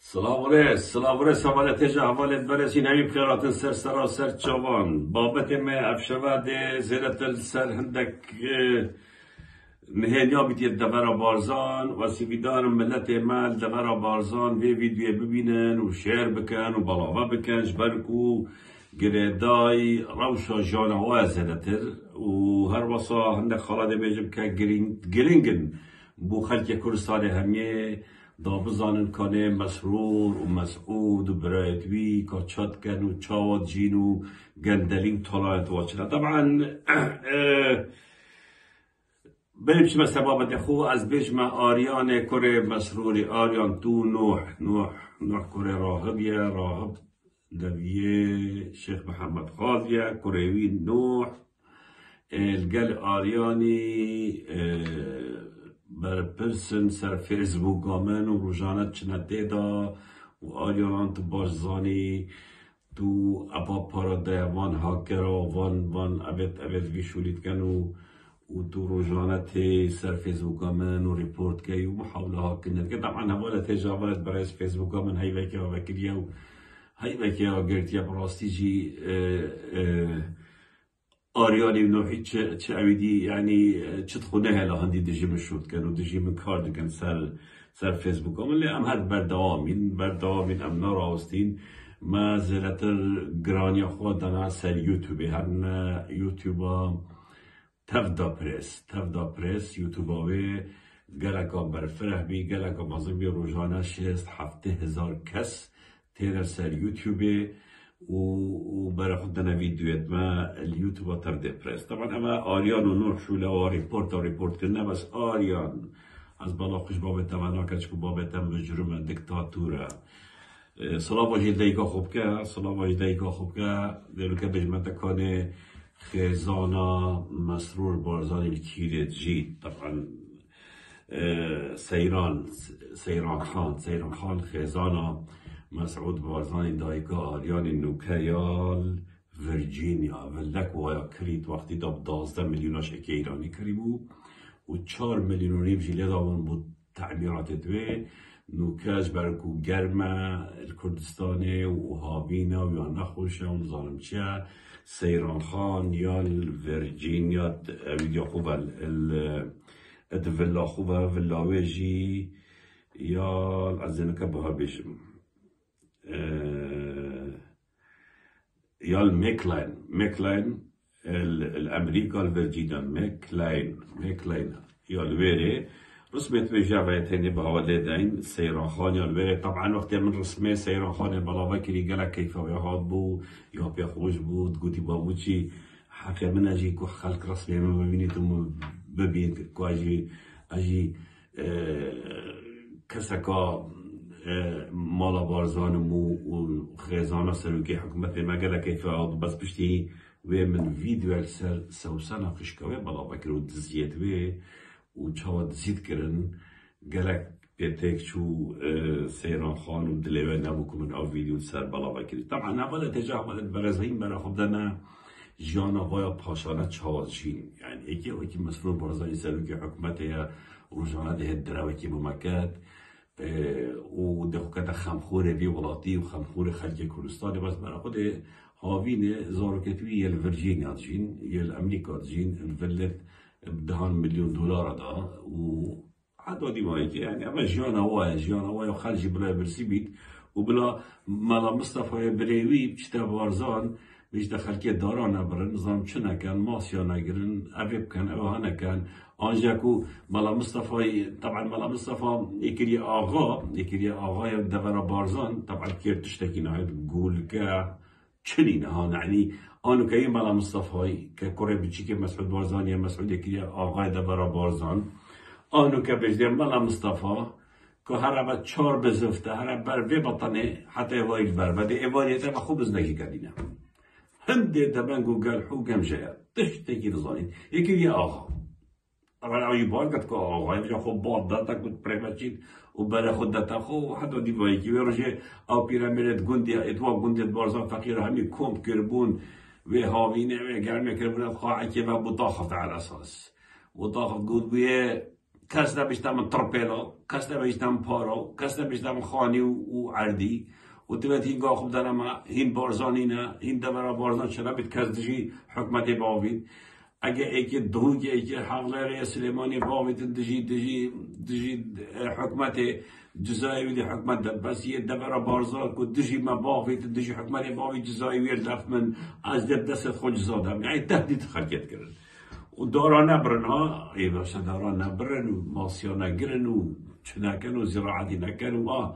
سلاوره سوالت جا حوالت برسین همی بخیراتن سر سراسر چوان بابت ما افشواد زیرت سر هندک نهینیا بیتید دورا بارزان و سیویدارم ملت مال دورا بارزان ویدیو ببینن و شیر بکن و بلاوه بکن جبرکو گریدای روشا جانوه زیرتر و هر وصا هندک خالد بیجم که گرینگن بو خلق کردستان همیه دا بزانن کنه مسرور و مسعود و برایتوی که چاد کن و چاواد جین و گندلین طلایت واچنه طبعا بریم چه سبابت خو از بجم آریان کره مسروری آریان تو نوح کره راهب دویه شیخ محمد خالدیه کرهوی نوح الگل آریانی بر پرسن سر فیسبوک آمن و روزانه چنه دیدا و آریان تو باشزانی تو اپا پاراده وان هاکر و وان ابد ویشولید کن و تو روزانه تی سر فیسبوک آمن و ریپورت که و محاوله ها کنن که طبعا حواله تجاوزت برای فیسبوک آمن هی وکی ها وکریه و هی وکی ها گرتیه براستی جی آریانی و نوحی چه اویدی یعنی چه تخونه هلا هندی دجی مشود کن و دجی من کار دکن سر فیسبوک هم اللي هم هاد بردوامین ام ناراستین ما زلتر گرانی خودنا سر یوتیوبی هن یوتیوبا تفدا پرس یوتیوبا و گلکا برفره بی گلکا مازم بی روزانه 6-7 کس تیره سر یوتیوبی و برای خودنا ویدیویت ما اليوتيوب ترد بريس طبعا اما آریان و نوح شوله و ریپورت کنه بس آریان از بالا خوش بابت تمنا کچکو بابت هم بجرم دکتاتوره سلام واجد دیگه خوب که دیلو که بجمت کنه خیزانا مسرور بارزانی الكیرت جید طبعا سیران خان خیزانا مسعود بارزانی دایکا آریان نوکریال ورجینیا ولک ویا کرید وقتی داب 12 میلیون شکی ایرانی کریبو و 4 میلیون و نیم جیلی داون بود تعمیرات دوی نوکاش برکو گرمه الکردستانه و هاوینا و یا نخوشه و نظارم چیه سیران خان یا ورجینیا ویدیو خوبه الولا خوبه ولاویجی یا از اینکه بها بیشم يال ميكلاين الامريكا الفيرجينا ميكلاين يال ويري رسمت بجافة تاني بهوالدين سيران خان يال ويري طبعا وقت من رسمي سيران خان البلاوة كري قالك كيف يهاد بو يا بيخوش بو تقولي بابوشي حقا من اجي كو خلق رسمي ما ببينيتم ببين كو اجي كسكا مالا بارزان مو و خیزانا سروکی حکومت مگه کیف عاد بس پشتی و من ویدیو سر سوسنا خشکوه بالا بکر و دزیت و چهاد زید کرن گلک پیتک چو سیران خان و دلیوه نبو کمن او ویدیو سر بالا بکری طبعا اول تجاوز برزهیم برای خود دنا جانا بایا پاشانه چهاد جین یعنی یکی مسئول بارزانی سروکی حکومت یا روزانه ده دراوه کی بمکد و ده كده خمخوره بي ولاتي وخمخوره خلق كردستاني بس برا خود هاوين زاروكتوي الفرجينيا تجين الامريكا تجين الفلت بدهان $1,000,000 دا و حتى دي ما يعني اما جانا هواي وخارجي بلا برسيبيت وبلا مالا مصطفى بريوي بشتا بارزان بیش دخل که داران برن نظام چنه کن ماسیا نگرن عبیب کن اوهانه کن آنجا کو مالا مصطفى یکی آقای دورا بارزان طبعا کیر تشتکی نهاید گول که چنینه ها یعنی آنو که این مالا مصطفى که کره بچی که مسعود بارزان یا مسعود یکی آقای دورا بارزان آنو که بجده مالا مصطفى که هر عباد 4 بزفته هر عباد وی بطنه حتی اوایل بر بده ایوالیت ما خوب بزنگی کردینه هندي تبانكو قال حو كم جاء تشتكي لزانين يكي يا اغا طبعا اي باركت كو اغا يجا خو بعض داتا كنت بريماتشين وبلا خد داتا خو حتى دي بايكي ويرجع او بيراميد غوندي اتوا غوندي بارزان فقير همي كوم كربون وهاوينه وقرمه كربون خاعكي وبطاخت على اساس وطاخت قود بيه کس نبیشتم ترپیلا، کس نبیشتم پارو، کس نبیشتم خانی و عردی و دوید هین گاه خوب دارم هین بارزانی نه هین دورا بارزان چرا بید کس دجی حکمت باوید اگه ایک دوگی ایک حقلر سلیمانی باوید دجی حکمت جزایی ویدی حکمت داد بس یه دورا بارزان که دجی ما باوید دجی حکمت باوید جزایی ویل دفت من از دست خود زادم یعنی تهدید خرکت کرد و دارا نبرن ها ای باشه دارا نبرن و ماسیا نگرن و چنکن و زراعتی نکن و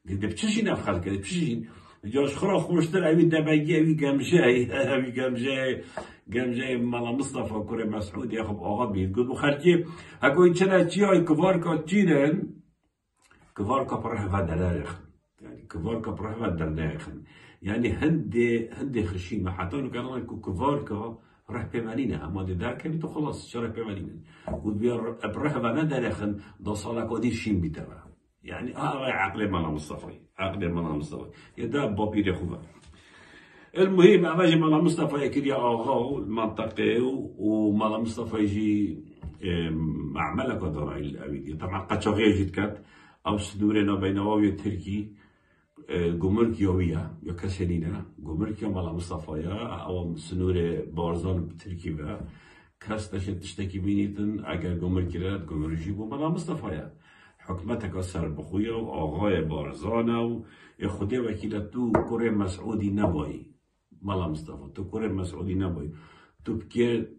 دیده بچشی نفخل کرد بچشی جاش خرا خوشتر اوی دبگی اوی گمجه مالا مصطفى كوري مسعود ياخب آقا بيت قد وخرجي هكو چنا چي هاي كفاركا تشينن كفاركا برهفة دلاخن يعني كفاركا برهفة دلاخن يعني هندي خشيمة حتى لو كان كفاركا رح بمالينا اما دي داك بيتو خلاص شرح بمالينا ودبير برهفة ندلاخن دو صلاة ودي شين بيتبع يعني عقل مالا مصطفى يدا بابير يخوفا المهم أباجي مالا مصطفى يكري آغا المنطقة ومالا مصطفى يجي معملة كدراء الأويدية طبعا قشاغي يجي كات أو سنورنا بين واوي التركي جمرك يويا يا كسلينا جمرك يا مالا مصطفى أو سنور بارزان بتركي بقى كاس تشتكي بينيتن أجر جمرك لا جمرك يجيبوا مالا مصطفى حكمتك سر بخويا وآغاي بارزانا و خدي وكيلة تو كوري مسعودي نباي مالا مصطفى تو كوري مسعودي نباي تو بكير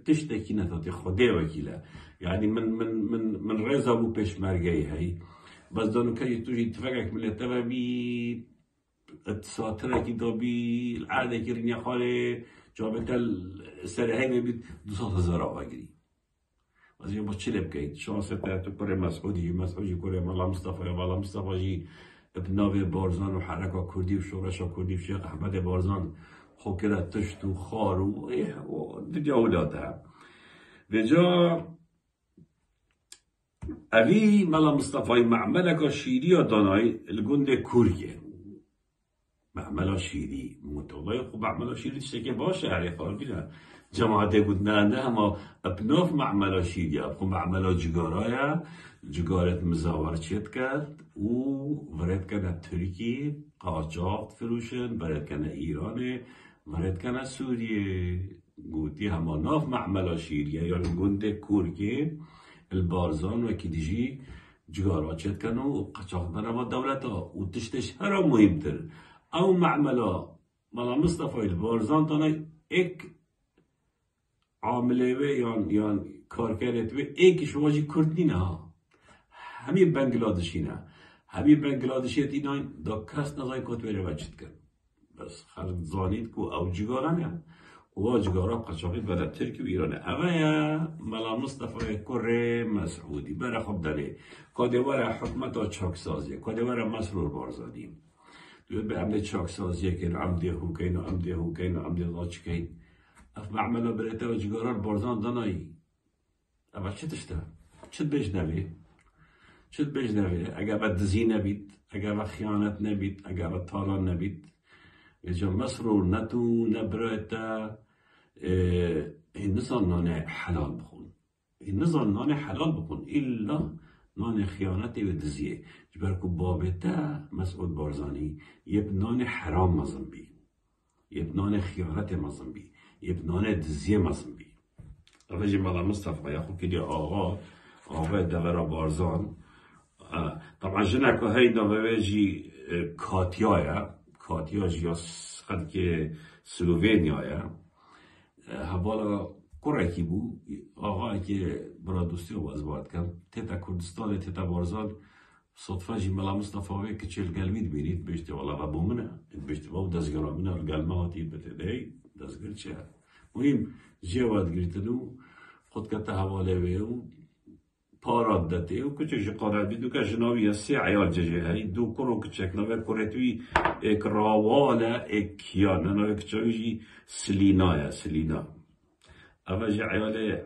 تشتكي نتاتي خدي وكيلة يعني من رزا و پشمرگي هاي بس دانو كي توجي تفكك من التبابي الساترة كي دابي العادة كي رنيا خالي جابتا السرهاي بيت 200,000 آقاقري از یه با چی بگید شانس تو کره مسعودی کره مالا مصطفى جی ابناوی بارزان و حرکا کردی و شورشا کردی و شیخ احمد بارزان خوکرت تشت و خار و دیگه اولاده به جا اوی مالا مصطفى معملکا شیری و دانای الگند کوریه معملا شیری مطلعی خوب معملا شیری تشتکه باشه علی خال بیره جماعته بود نه اما ابناف معملا شیری ابخو معملا جگارت مزاور چیت کرد و ورد کنه ترکی قاچاق فروشن ورد کنه ایران ورد کنه سوریه گوتی هما ناف معملا شیریه یا گنده کورکه البارزان و که دیجی جگارا چیت کنه و قاچاق بنا با دولتا و تشتش هرا مهمتر او معملا مالا مصطفى البارزان تانه ایک عامله و یا کارکرت و ایکش واجی کرد نه همی بنگلادشی نه همی بنگلادشیت اینای دا کس نزای کت بره وجد کرد بس خلق زانید که او جگارا نه و جگارا قشاقید بده ترکی و ایرانه اوه ملا مصطفى کره مسعودی بره خب داره کاده وره حکمتا چاکسازیه کاده وره مسرور بارزادی دوید به عمده چاکسازیه که عمده هوکین ضاچکین اف معملا بريتا وجگارار بارزان دانایی اما چه تشتا؟ چه بجنوی اگر با دزی نبید اگر با خیانت نبید اگر با تالان نبید اجا مسرور نتو نبريتا این نزان نان حلال بخون الا نان خیانتی و دزیه جبرکو بابتا مسعود بارزانی یب نان حرام مزن بی یب نان خیانت مزن بی يبنانه دزيه مزن بي رجي مالا مصطفى ياخو كده آغا دورا بارزان طبعا جنكو هيدا بيجي كاتيا جياس قد كي سلوفينيا هبالا كوركي بو آغا كي برادوستي و ازبارد كم تيتا كردستان تيتا بارزان صدفه جي مالا مصطفى وي كچل قلبيد بينيت بيشتي والله غبو منه بيشتي باو دزگرا منه القلمه هاتي بتدي دزگر چه مهم جواد گرتنو خود کتا حواله و پاراد داته و کچه جقارت بیدو که جناوی سه عیال ججه هی دو کرو کچک نوه کرتوی ایک راواله ایک کیان نوه کچاوی جی سلینا اوه جی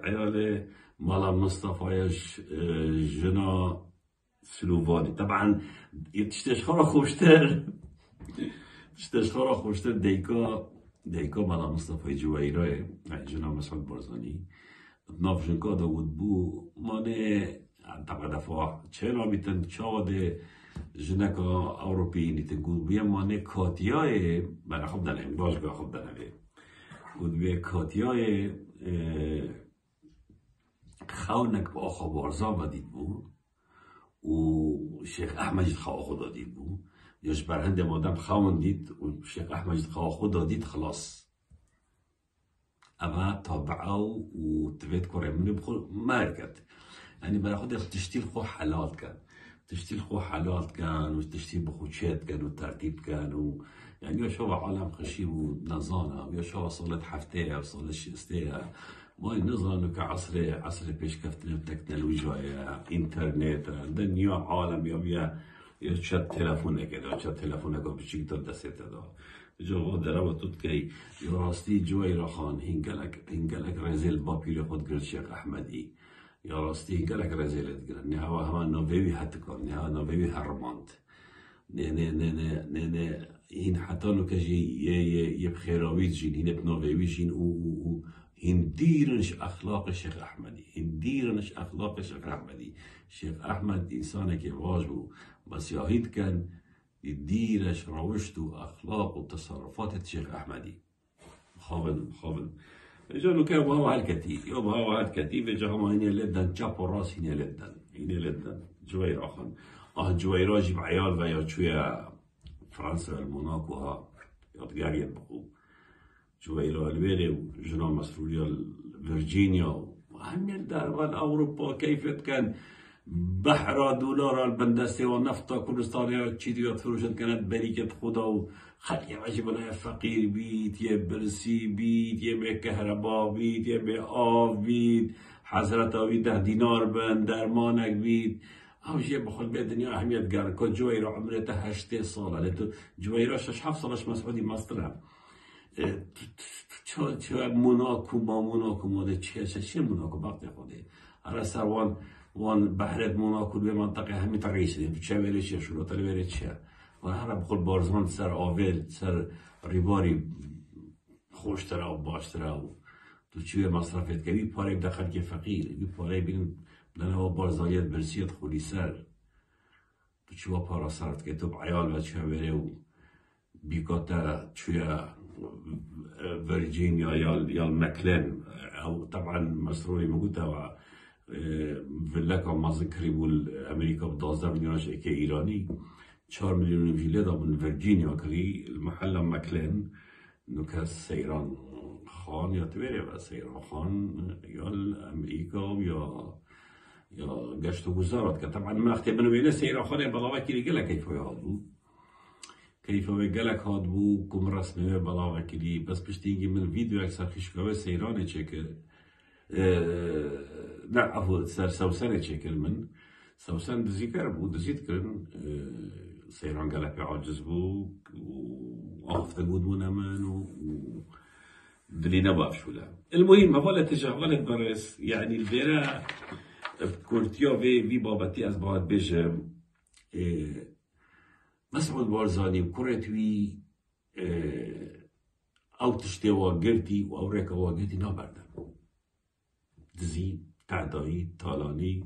عیال مالا مصطفى جنا سلووانی طبعا تشتش خورا خوشتر دیکا مالا مصطفى جوایرای جناب مسعود بارزانی نافجنکا دا بود بو مانه طبعا دفعه چرا بیتن چاوده جنکا اوروپی نیتن گود بیم مانه کاتیای برای خب دنیم باشگاه خب دنیم گود بیم کاتیای خونک با آخا بارزا بدید بو و شیخ احمد خواه خدا دید بو یاش برهند مادم خون دید و شیخ احمد خواه خدا دید خلاص اما تابعه و تفيد كوري من بخو ماركت يعني برا خود تشتيل خو حلال كان تشتيل خو حلال كان وتشتيل بخوشات كان وترتيب كان يعني يشوف عالم خشي ونظانة ويشوف صلت حفتها وصلت شستها ما النظام عصر بيش كفتنا تكنولوجيا انترنت دنيا عالم يا شات تلفونه كده شات تلفونه كده بشيء تدسته ده جو در و توت کی راستی جوی را خان هنگلک رزل باپیل خود گرد شیخ احمدی یا راستی هنگلک رزلت گرد نه هوا همان نویوی حتی کن نه هوا نویوی هرماند نه این حتی نو کجی یه بخیراویز جین هین بنویوی جین و هندیرنش اخلاق شیخ احمدی هندیرنش اخلاق شیخ احمدی شیخ احمد انسانه که واجبو بس یاهید کن ديرش روشت واخلاق وتصرفات الشيخ احمدي خابن جانو كان بهاو هالكتي يو بهاو هالكتي بجاهم هني لدن جابو راس هني لدن جوير اخن جوير جيب عيال ويا شويه فرنسا الموناكو ها يتقاري بقو جوير الويلي وجنو مسؤوليه فيرجينيا هم الدار اوروبا كيف كان بحر دلار البندسه والنفط كردستان تشيديات فروشت كانت بريكة خدا وخلي عجب انا فقير بيت يا برسي بيت يا بكهرباء بيت يا بآب بيت حضرت اوي 10 دينار بن درمانك بيت او شيء بخل بيت الدنيا اهميت قال كل جويرو عمرته 8 سال لتو جويرو 6 سالش مسعودي ماسترها چه موناکو با موناکو ماده چه موناکو وقتی خوده هر سروان وان بحرت موناكو به منطقه همي تغيسين بچه ویره چه شروع تر ویره چه و هر بخل بارزمان سر آویل سر ریباری خوشتره و باشتره و تو چیه مصرفت که بی پاره دخل که فقیر بی پاره بین لنه و بارزایت برسیت خولی سر تو چیه پارا سرت که تو بعیال و چه ویره و بیکاتا چیه ورجينيا يا مكلين او طبعا مسروري موجودة ولاكا ما ذكري بول امريكا ب 12 مليون شيكي ايراني 4 مليون فيلا من فيرجينيا كري المحل مكلين نوكاس سيران خان يا تبيري سيران خان يا امريكا يا قشت وزارات طبعا ما اختي منو بين سيران خان بلاوا كي قال كيف يهضو كيف قالك هاد بو كم رسمي بلاوا كي بس بشتيجي من الفيديو اكثر خشكاوي سيران تشيك لا عفوا صار سوسنة تشيكل من سوسن دزيكر بو دزيتكرن سيران قالك عاجز بو وعرفت قود منامن و دلينا بافشولا المهم هفالة تجاهلت برس يعني البيرا كورتيا في بابتي از بعد بيجم مسعود بارزاني وكورتوي او تشتي واقرتي و اوريكا واقرتي نابردن دزي تعدایی تالانی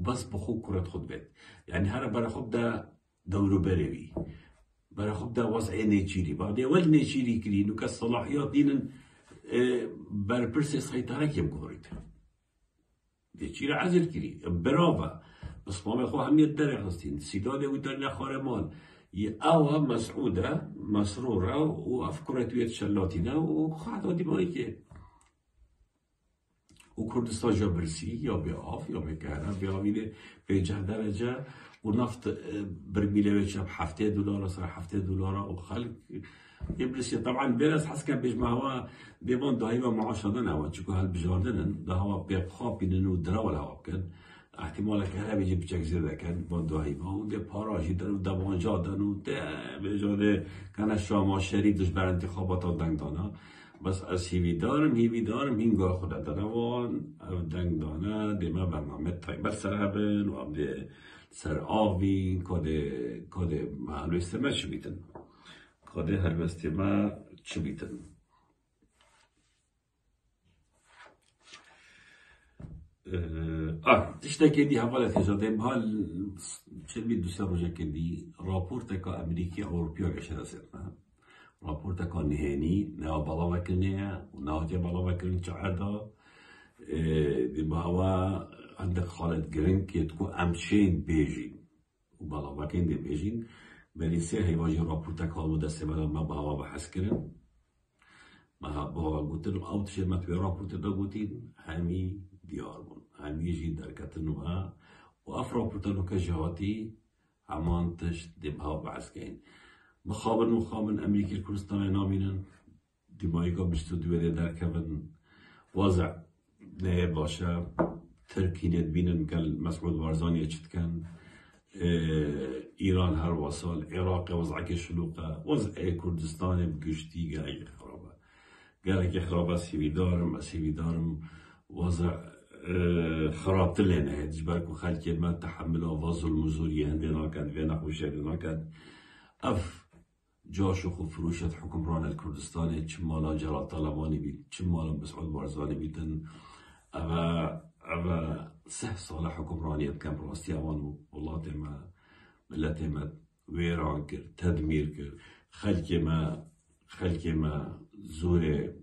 بس بخو کرد خود بید یعنی هر برای خود دا دورو بروی برای خود دا وضع نیچیری بعد اول نیچیری کری نو که صلاحیات دینن بر پرس سیطره کم گورید نیچیری عزل کری براوه بس مام خو همیت در خستین سیداده و در نخوار مال او هم مسعوده مسروره و افکارتویت شلاتینه و خواهد دیمایی که و کردستان جا برسی یا به آف یا به گهرم به آمینه به جه درجه و نفت برمیله بچه $7 سر $7 و خلق يبرس طبعا بيرس حس كان بيجمع هوا ديبون دايما معاش هذا نوا تشوكو هالبجاردن ده هوا بيخابين إنه درا ولا هوا كان احتمال كهرباء بيجي بشكل زيادة كان بون دايما وده باراجي دنو دبان جادن وده بجاده كان الشام شريدش بر انتخابات دنگدانا بس از هیوی دارم هینگاه خدا دنوان او دنگدانه دیمه برنامه تای بس سر هبن و هم ده سر آوین کده محلو استمه چی بیتن کده هر استمه چی بیتن تشتكي دي حوالات هجادة بهال شلبي دوسر رجع كدي رابورتك أمريكي أو أوروبي عشرة سنة رابورتك نهاني ناو بالا وكلنا وناو تي بالا وكلنا شعدا دي بهوا عندك خالد جرينك يتكو أمشين بيجين وبالا وكين دي بيجين بلي سير هيواجه رابورتك هالو دستي بلا ما بهوا بحث كرن ما بهوا قلت له أو تشي ما تبي رابورت دا قلتين همي ديارمون همي يجي دركتنوها وأفرا بوتانو كجهاتي عمان تشت دي بهوا بحث كين مخابن أمريكي الكردستاني نامينن دي مايقا بشتو دويري دركبن وضع نه باشا تركي ندبينن قال مسعود بارزاني اشت كان إيران هر وصل عراق وضعك شلوقة وضع كردستان بقشتي قالك خرابة قالك خرابة سيبي دارم وضع خرابت لنا هيدش بالكو خالكي ما تحملوا فازو المزورية عندنا كان فينا خوشي عندنا كان أف جاشو خو فروشت حكمران الكردستاني چمالا جلال طالباني بيت چمالا مسعود بارزاني بيتن أبا 6 سال حكمرانيت كان براستي اوان والله تما ملتي ما ويران كر تدمير كر خلقي ما زوري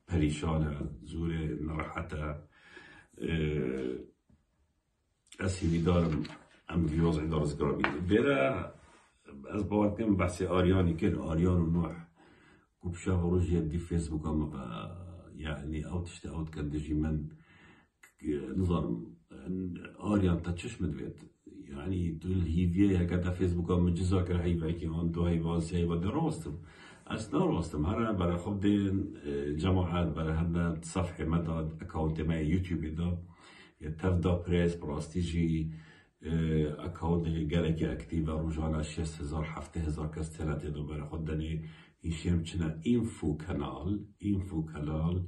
پریشانه زوري نرحته اسيبي دارم ام وضعي دار زقرابي بيرا از باور کنم بحث آریانی که آریان و نوح كوبشا وروجي دي فيسبوك اما يعني او تشتي او تكدجي من نظر آریان تشش مدويت يعني تقول هيفيه هكذا فيسبوك اما جزاكر هيفا كي هون تو هيفا سي ودا راستم اصلا راستم هر برای خود جماعت برای هر صفحه مداد اکاونت ما یوتیوب دا تفدا پریس براستیجی اکاونت گلگی اکتیو روزانه 6000 7000 کس تلت دو برای خود دنی ایشیم چنه اینفو کانال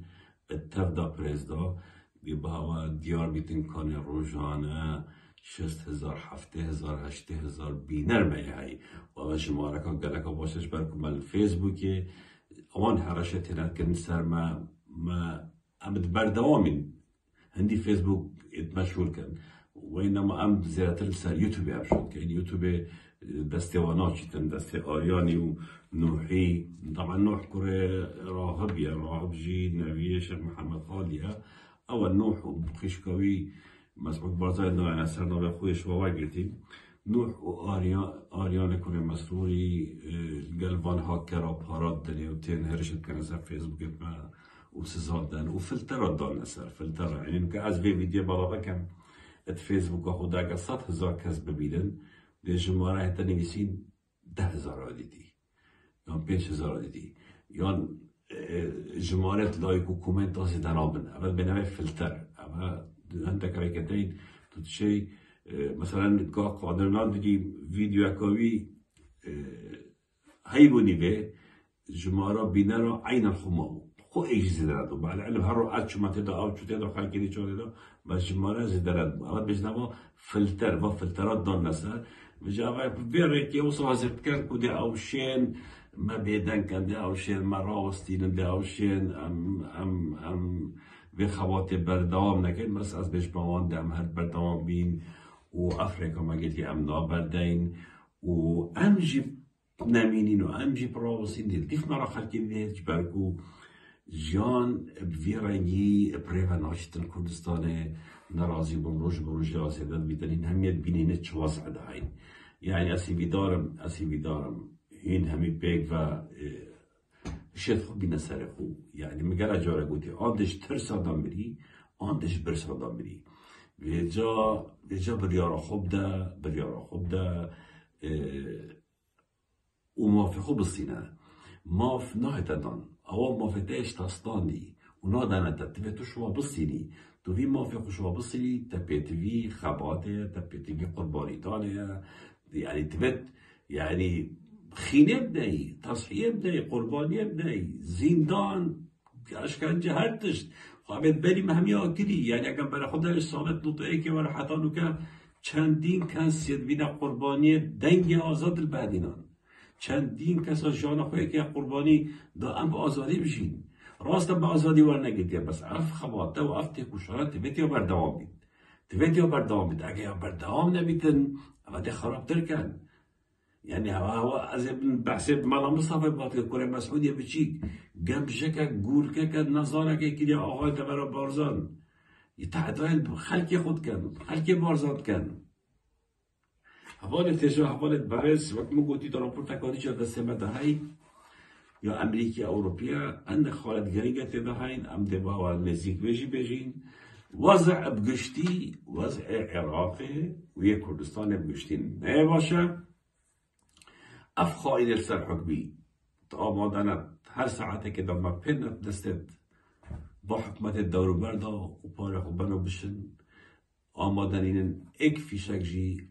تفدا پریس دا بی باوا دیار بیتن کانی روزانه 6000 7000 8000 بینر میایی و شماره که گلکا باشش برکم الفیسبوکی آن حرشتی نکن سر ما امد بردوامین هندی فیسبوک مشهور کن و اینما ام زیادتر سر یوتیوب هم شد که این یوتیوب دسته واناچی تن دسته آریانی و نوحی طبعا نوح کره راهب جی نویه شیخ محمد خالیه اول نوح و خشکاوی مسعود بارزاني نوع أنا سرنا بخويش وواجرتي نوح وآريان كوني مسروري قلبان هاكرا بهارات دني وتين هرشت كان سر فيسبوك ما وسزاد دن وفلترات دان سر فلتر يعني إنك از في فيديو بالا بكم فيسبوك خدا قصات 1000 كس ببيدن دي جمارة هتا نويسين 10000 عددي يعني 5000 عددي يعني جمارة لايك وكومنت أصي دنابن أبد بنامي فلتر أما عندك ركعتين تشي مثلا قادرنا دي فيديو اكوي هيبوني به جمارة بيننا عين الخمام خو ايش زدرادو بعد العلم هرو عاد شو ما تدا او شو تدا خلي كده شو تدا بس جمارة زدرادو اول بجنبه فلتر و فلترات دون نسال بجاوا بيرك يوصل هزت كان كده او شين ما بيدن كان ده او شين مراوستين ده او شين ام به خوات بردوام نکرد مرس از بهش باوان دم هر بردوام بین و افریقا مگتی امنا بردین و امجی نمینین و امجی پراوسین دیل دیف مرا خلکی بیهج برگو جان بویرنگی پریو ناشتن کردستان نرازی بروج آسیدن بیتنین همیت بینینه چواز عدهین یعنی اسی بیدارم این همی بیگ و شد خو بینه سر خو یعنی مگر اجاره گوتی آندش ترس آدم بری آندش برس آدم بری ویجا بریارا خوب ده و مافی خوب بسینه ماف نهتدان او مافی تیش تاستانی و نادانه تتوی تو شما بسینی تو وی مافی خو شما بسینی تپیتوی خباته تپیتوی قربانی دانه يعني تبت يعني خينه بدأي تصحيح بدأي قربانية بدأي زندان اشكنجه هرتشت خواهد بری مهمی آگری یعنی اگر برای خود رسالت نطعه که برای حتانو که چندین کس یدوین قربانی دنگ آزاد البعدینان چندین کس جان خواهی که قربانی دا ام با آزادی بشین راست به آزادی ور نگیدیه بس اف خواته و اف تکوشانه تبیتیا بردوام بید تبیتیا بردوام بید اگه یا بردوام نبیتن اما ده خرابتر کن یعنی هوا از بحث مالا مصطفی بات که کره مسعودی بچیک گم جکه گول که نزانه که کلی آقای دبر بارزان تعدایل خلقی خود کن خلقی بارزان کن حوالت تجا حوالت برس وقت مگوتی تا راپورتکانی چه دسته مدهی یا امریکا اوروپیا اند خالد گریگه تدهین ام دبا و نزیک بیجین وضع بگشتی وضع عراقی و یک کردستان بگشتی نه باشه اف خواهید السر حکمی تا آمادنت هر ساعته که دم پنت دستت با حکمت دورو بردا و پاره خوبنو بشن آمادنین ایک فیشک جی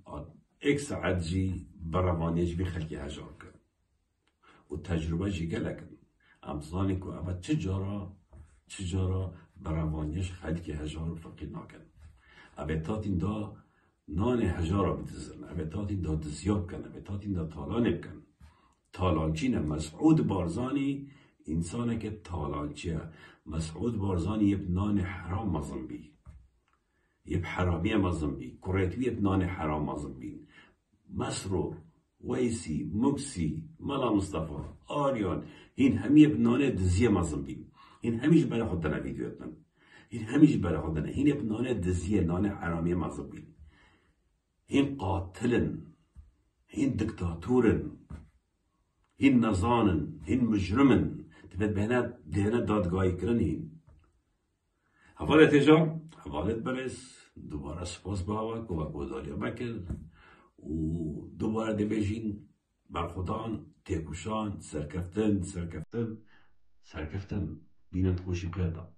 ایک ساعت جی برمانیج بی خلقی هجار کن و تجربه جی گلکن امزانی که اما چجارا برمانیش خلقی هجار فرقی ناکن ابتاتین دا نان هجارا بتزن ابتاتین دا دزیاب کن ابتاتین دا تالان بکن تالانچین مسعود بارزانی انسانه که تالانچیه مسعود بارزانی یه نان حرام مزن بی یه حرامی مزن بی کوریتوی نان حرام مزن بی مسرور ویسی مکسی ملا مصطفى آریان این همی نان دزیه مزن بی این همیش برای خودتن ویدیوتن این همیش برای خودتن این نان دزیه نان حرامی مزن بی این قاتلن این دکتاتورن این نزانن این مجرمن تبت بهنه دادگاهی کرنین حوالت جا حوالت برس دوباره سپاس بهاوک و گذاری بکر و دوباره دبیجین برخودان تیکوشان سرکفتن بینند خوشی پیدا